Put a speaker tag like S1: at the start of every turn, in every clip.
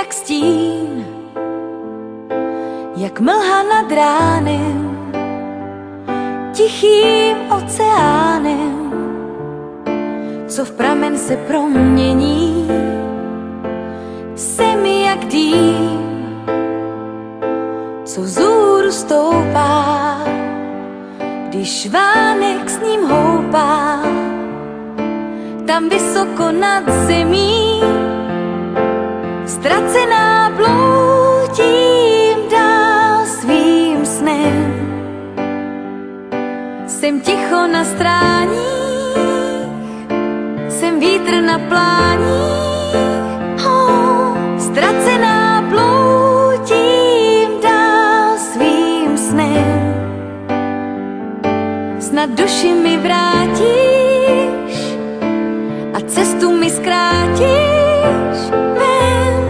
S1: jak stín, jak mlha nad ránem, tichým oceánem, co v pramen se promění. Jsem jak dým, co vzhůru stoupá, když vánek s ním houpá. Tam vysoko nad zemí, ztracená bloudím dál svým snem. Jsem ticho na stráních, jsem vítr na pláních, ztracená bloudím dál svým snem. Snad duši mi vrátíš a cestu mi zkrátíš ven.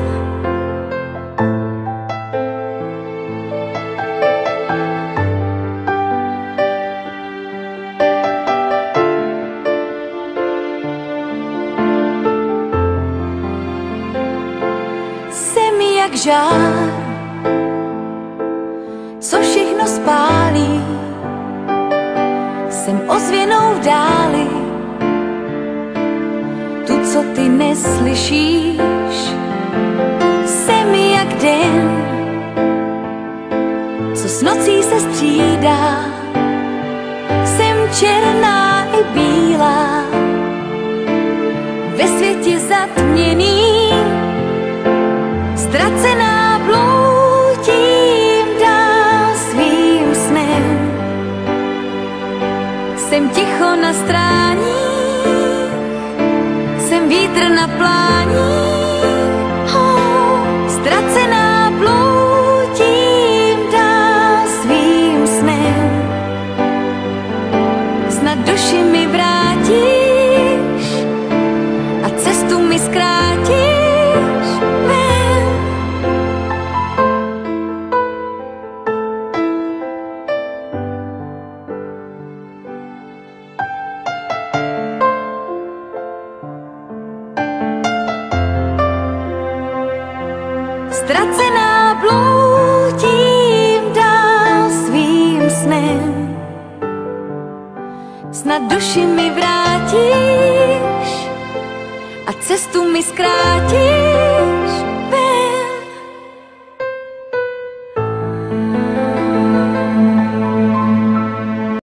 S1: Jsem jak žár, co všechno spálí. Jsem ozvěnou v dáli, tu, co ty neslyšíš. Jsem jak den, co s nocí se střídá. Jsem černá i bílá, ve světě zatměný, ztracená bloudím dál svým snem. Jsem ticho na stráních, jsem vítr na pláních, ztracená bloudím dál svým snem. Snad duši mi vrátíš a cestu mi zkrátíš ven. Ztracená bloudím dál svým snem. Snad duši mi vrátíš a cestu mi zkrátíš.